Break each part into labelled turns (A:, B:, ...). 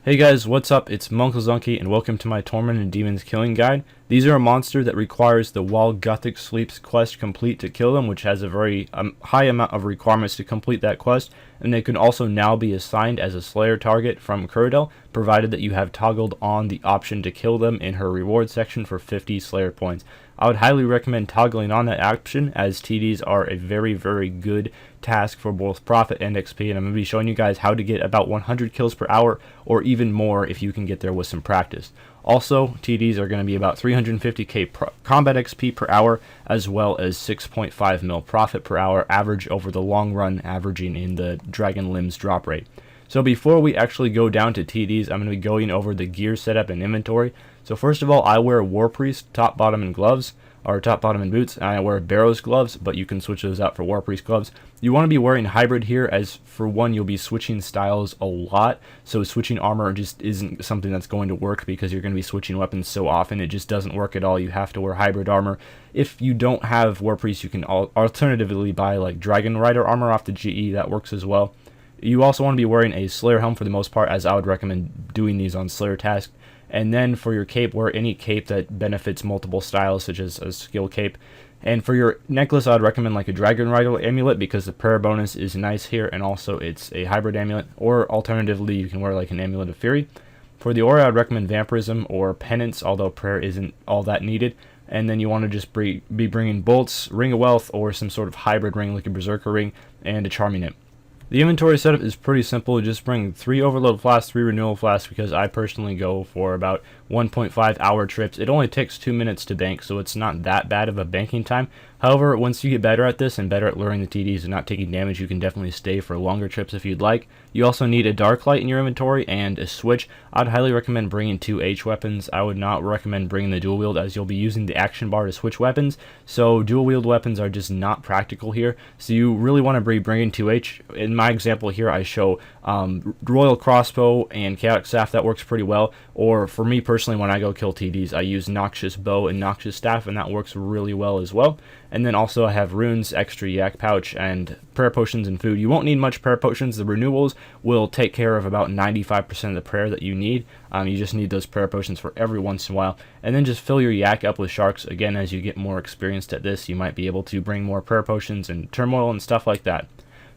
A: Hey guys, what's up? It's munclesonkey and welcome to my Tormented Demons killing guide. These are a monster that requires the While Gothic Sleeps quest complete to kill them, which has a very high amount of requirements to complete that quest, and they can also now be assigned as a Slayer target from Cyrodiil, provided that you have toggled on the option to kill them in her reward section for 50 Slayer points. I would highly recommend toggling on that option, as TDs are a very good task for both profit and XP, and I'm going to be showing you guys how to get about 100 kills per hour or even more if you can get there with some practice. Also, TDs are going to be about 350k combat XP per hour, as well as 6.5 mil profit per hour average over the long run, averaging in the Dragon Limbs drop rate. So before we actually go down to TDs, I'm going to be going over the gear setup and inventory. So first of all, I wear War Priest top, bottom, and gloves, or top, bottom, and boots, and I wear Barrows gloves, but you can switch those out for War Priest gloves. You want to be wearing hybrid here, as for one, you'll be switching styles a lot, so switching armor just isn't something that's going to work because you're going to be switching weapons so often. It just doesn't work at all. You have to wear hybrid armor. If you don't have War Priest, you can alternatively buy like Dragon Rider armor off the GE. That works as well. You also want to be wearing a Slayer helm for the most part, as I would recommend doing these on Slayer tasks. And then for your cape, wear any cape that benefits multiple styles, such as a skill cape. And for your necklace, I'd recommend like a Dragon Rider amulet, because the prayer bonus is nice here, and also it's a hybrid amulet. Or alternatively, you can wear like an amulet of fury. For the aura, I'd recommend vampirism or penance, although prayer isn't all that needed. And then you want to just be bringing bolts, ring of wealth, or some sort of hybrid ring like a berserker ring, and a charming imp. The inventory setup is pretty simple. Just bring 3 overload flasks, 3 renewal flasks, because I personally go for about 1.5 hour trips. It only takes 2 minutes to bank, so it's not that bad of a banking time. However, once you get better at this and better at luring the TDs and not taking damage, you can definitely stay for longer trips if you'd like. You also need a dark light in your inventory and a switch. I'd highly recommend bringing 2 H weapons. I would not recommend bringing the dual wield, as you'll be using the action bar to switch weapons, so dual wield weapons are just not practical here. So you really want to be bringing 2 H. In my example here, I show Royal Crossbow and Chaotic Staff. That works pretty well. Or for me personally, when I go kill TDs, I use Noxious Bow and Noxious Staff, and that works really well as well. And then also I have runes, extra yak pouch, and prayer potions and food. You won't need much prayer potions. The renewals will take care of about 95% of the prayer that you need. You just need those prayer potions for every once in a while. And then just fill your yak up with sharks. Again, as you get more experienced at this, you might be able to bring more prayer potions and turmoil and stuff like that.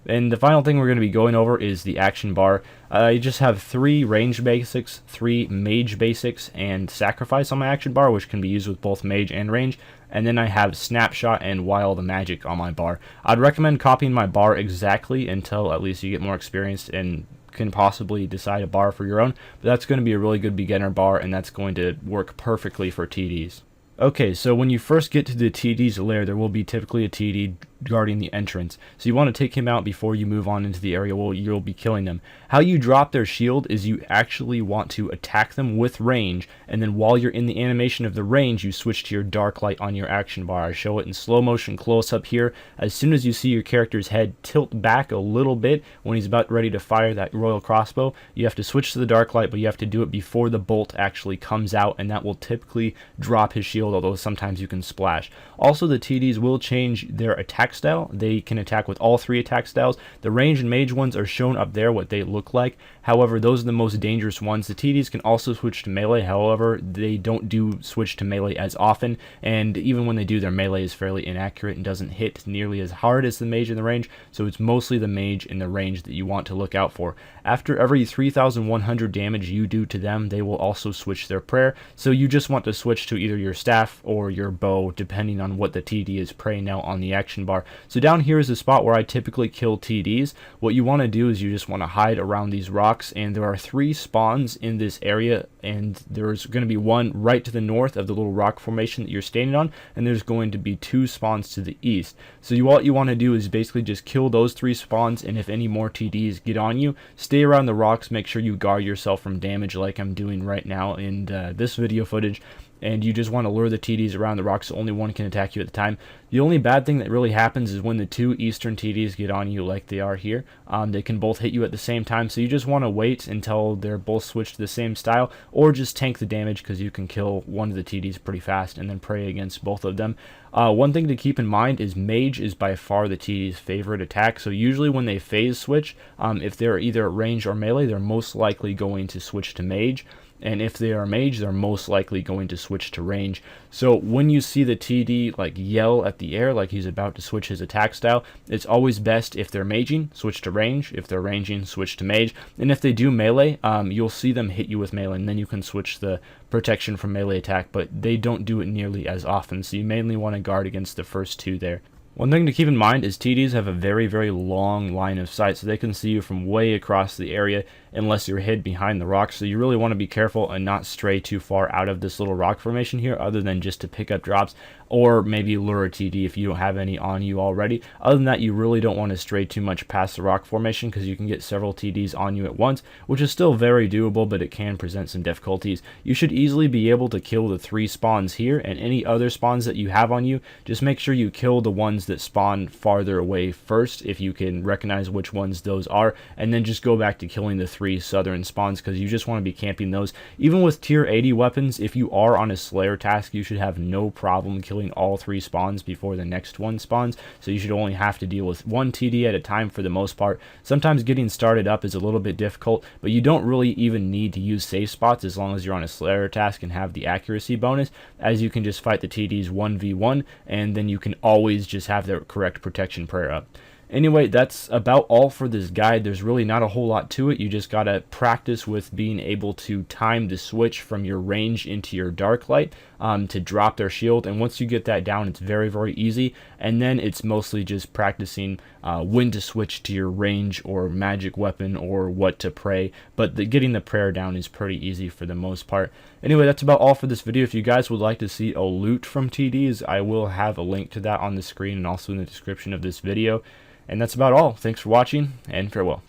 A: And the final thing we're going to be going over is the action bar. I just have 3 range basics, 3 mage basics, and sacrifice on my action bar, which can be used with both mage and range. And then I have snapshot and Wild the Magic on my bar. I'd recommend copying my bar exactly until at least you get more experienced and can possibly decide a bar for your own. But that's going to be a really good beginner bar, and that's going to work perfectly for TDs. Okay, so when you first get to the TD's lair, there will be typically a TD guarding the entrance. So you want to take him out before you move on into the area where you'll be killing them. How you drop their shield is you actually want to attack them with range, and then while you're in the animation of the range, you switch to your dark light on your action bar. I show it in slow motion close up here. As soon as you see your character's head tilt back a little bit when he's about ready to fire that Royal Crossbow, you have to switch to the dark light, but you have to do it before the bolt actually comes out, and that will typically drop his shield, although sometimes you can splash. Also, the TDs will change their attack style. They can attack with all 3 attack styles. The range and mage ones are shown up there, what they look like. However, those are the most dangerous ones. The TDs can also switch to melee. However, they don't switch to melee as often, and even when they do, their melee is fairly inaccurate and doesn't hit nearly as hard as the mage in the range, so it's mostly the mage in the range that you want to look out for. After every 3,100 damage you do to them, they will also switch their prayer, so you just want to switch to either your staff or your bow, depending on what the TD is praying out on the action bar. So down here is the spot where I typically kill TDs. What you want to do is you just want to hide around these rocks, and there are 3 spawns in this area, and there's going to be one right to the north of the little rock formation that you're standing on, and there's going to be 2 spawns to the east. So what you want to do is basically just kill those 3 spawns, and if any more TDs get on you, stay around the rocks. Make sure you guard yourself from damage like I'm doing right now in this video footage. and you just want to lure the TDs around the rock so only one can attack you at the time. The only bad thing that really happens is when the two eastern TDs get on you like they are here. They can both hit you at the same time, so you just want to wait until they're both switched to the same style, or just tank the damage because you can kill one of the TDs pretty fast and then pray against both of them. One thing to keep in mind is Mage is by far the TD's favorite attack, so usually when they phase switch, if they're either range or melee, they're most likely going to switch to Mage. And if they are Mage, they're most likely going to switch to range. So when you see the TD like yell at the air like he's about to switch his attack style, it's always best if they're maging, switch to range. If they're ranging, switch to mage. And if they do melee, you'll see them hit you with melee, and then you can switch the protection from melee attack, but they don't do it nearly as often, so you mainly want to guard against the first two there. One thing to keep in mind is TDs have a very, very long line of sight, so they can see you from way across the area unless you're hid behind the rocks. So you really want to be careful and not stray too far out of this little rock formation here, other than just to pick up drops or maybe lure a TD if you don't have any on you already. Other than that, you really don't want to stray too much past the rock formation because you can get several TDs on you at once, which is still very doable, but it can present some difficulties. You should easily be able to kill the 3 spawns here, and any other spawns that you have on you, just make sure you kill the ones that spawn farther away first, if you can recognize which ones those are, and then just go back to killing the 3 southern spawns, because you just want to be camping those. Even with tier 80 weapons, if you are on a Slayer task, you should have no problem killing all 3 spawns before the next one spawns, so you should only have to deal with 1 TD at a time for the most part. Sometimes getting started up is a little bit difficult, but you don't really even need to use safe spots as long as you're on a Slayer task and have the accuracy bonus, as you can just fight the TDs 1v1, and then you can always just have the correct protection prayer up. Anyway, that's about all for this guide. There's really not a whole lot to it. You just gotta practice with being able to time the switch from your range into your dark light to drop their shield, and once you get that down, it's very, very easy. And then it's mostly just practicing when to switch to your range or magic weapon or what to pray, but getting the prayer down is pretty easy for the most part. Anyway, that's about all for this video. If you guys would like to see a loot from TDs, I will have a link to that on the screen and also in the description of this video. And that's about all. Thanks for watching, and farewell.